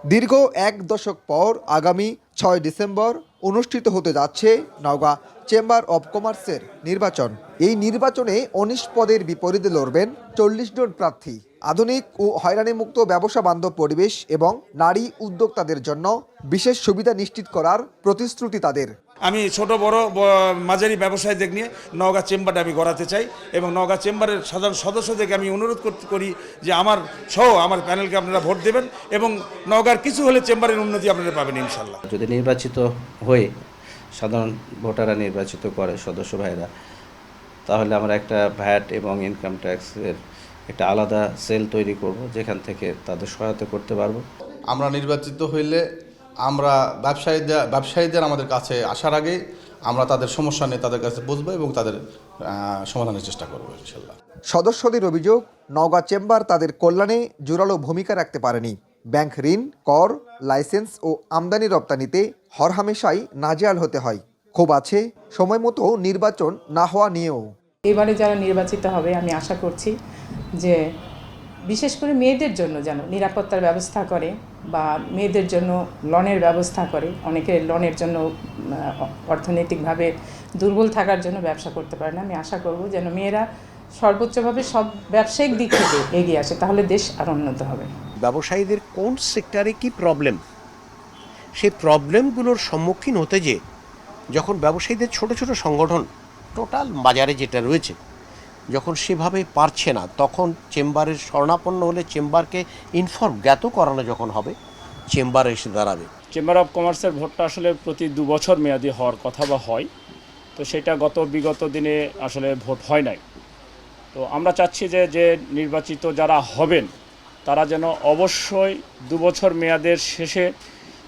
দীর্ঘ এক দশক পর আগামী ৬ ডিসেম্বর অনুষ্ঠিত হতে যাচ্ছে নওগাঁ চেম্বার অব কমার্সের নির্বাচন। এই নির্বাচনে ১৯ পদের বিপরীতে লড়বেন ৪০ জন প্রার্থী। আধুনিক ও হয়রানিমুক্ত ব্যবসা বান্ধব পরিবেশ এবং নারী উদ্যোক্তাদের জন্য বিশেষ সুবিধা নিশ্চিত করার প্রতিশ্রুতি তাদের। আমি ছোট বড় মাঝারি ব্যবসায়ীদের নিয়ে নওগাঁ চেম্বারটা আমি গড়াতে চাই এবং নওগাঁ চেম্বারের সাধারণ সদস্যদেরকে আমি অনুরোধ করি যে আমার প্যানেলকে আপনারা ভোট দেবেন এবং নওগাঁর কিছু হলে চেম্বারের উন্নতি আপনারা পাবেন ইনশাল্লাহ। যদি নির্বাচিত হয়ে সাধারণ ভোটাররা নির্বাচিত করে সদস্য ভাইরা, তাহলে আমরা একটা ভ্যাট এবং ইনকাম ট্যাক্সের একটা আলাদা সেল তৈরি করব, যেখান থেকে তাদের সহায়তা করতে পারবো। আমরা নির্বাচিত হইলে আমরা ব্যবসায়ীদের আমাদের কাছে আসার আগে আমরা তাদের সমস্যা নিয়ে তাদের কাছে বুঝবো এবং তাদের সমাধানের চেষ্টা করবো ইনশাল্লাহ। সদস্যদের অভিযোগ, নওগাঁ চেম্বার তাদের কল্যাণে জোরালো ভূমিকা রাখতে পারেনি। ব্যাংক ঋণ, কর, লাইসেন্স ও আমদানি রপ্তানিতে হরহামেশাই নাজেহাল হতে হয়। ক্ষোভ আছে সময় মতো নির্বাচন না হওয়া নিয়েও। এবারে যারা নির্বাচিত হবে আমি আশা করছি যে বিশেষ করে মেয়েদের জন্য যেন নিরাপত্তার ব্যবস্থা করে বা মেয়েদের জন্য লোনের ব্যবস্থা করে। অনেকে লোনের জন্য অর্থনৈতিকভাবে দুর্বল থাকার জন্য ব্যবসা করতে পারে না। আমি আশা করব যেন মেয়েরা সর্বোচ্চভাবে সব ব্যবসায়িক দিক থেকে এগিয়ে আসে, তাহলে দেশ আর উন্নত হবে। ব্যবসায়ীদের কোন সেক্টরে কি প্রবলেম, সেই প্রবলেমগুলোর সম্মুখীন হতে যে যখন ব্যবসায়ীদের ছোট ছোট সংগঠন টোটাল বাজারে যেটা রয়েছে যখন সেভাবে পারছে না, তখন চেম্বারের শরণাপন্ন হলে চেম্বারকে জ্ঞাত করানো যখন হবে, চেম্বার এসে দাঁড়াবে। চেম্বার অফ কমার্সের ভোটটা আসলে প্রতি ২ বছর মেয়াদি হওয়ার কথা বা হয়, তো সেটা বিগত দিনে আসলে ভোট হয় নাই। তো আমরা চাচ্ছি যে নির্বাচিত যারা হবেন তারা যেন অবশ্যই ২ বছর মেয়াদের শেষে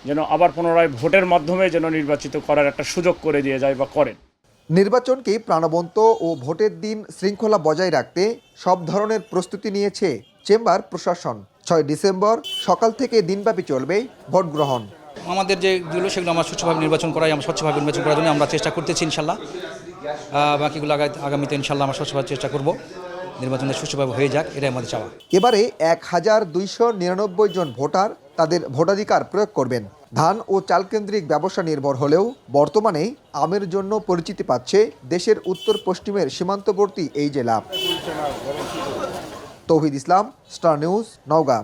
যেন আবার পুনরায় ভোটের মাধ্যমে যেন নির্বাচিত করার একটা সুযোগ করে দিয়ে যায় বা করেন। নির্বাচনকে প্রাণবন্ত ও ভোটের দিন শৃঙ্খলা বজায় রাখতে সব ধরনের প্রস্তুতি নিয়েছে চেম্বার প্রশাসন। ৬ ডিসেম্বর সকাল থেকে দিনব্যাপী চলবে ভোট গ্রহণ। আমাদের যেগুলো সেগুলো আমরা স্বচ্ছভাবে নির্বাচন করার জন্য আমরা চেষ্টা করতেছি ইনশাল্লাহ। বাকিগুলো আগামীতে ইনশাল্লাহ আমরা স্বচ্ছভাবে চেষ্টা করব, নির্বাচনটা সুষ্ঠুভাবে হয়ে যাক, এটাই আমাদের চাওয়া। এবারে ১,২৯৯ জন ভোটার তাদের ভোটাধিকার প্রয়োগ করবেন। ধান ও চাল কেন্দ্রিক ব্যবসা নির্ভর হলেও বর্তমানে আমের জন্য পরিচিতি পাচ্ছে দেশের উত্তর পশ্চিমের সীমান্তবর্তী এই জেলা। তৌহিদ ইসলাম, স্টার নিউজ, নওগাঁ।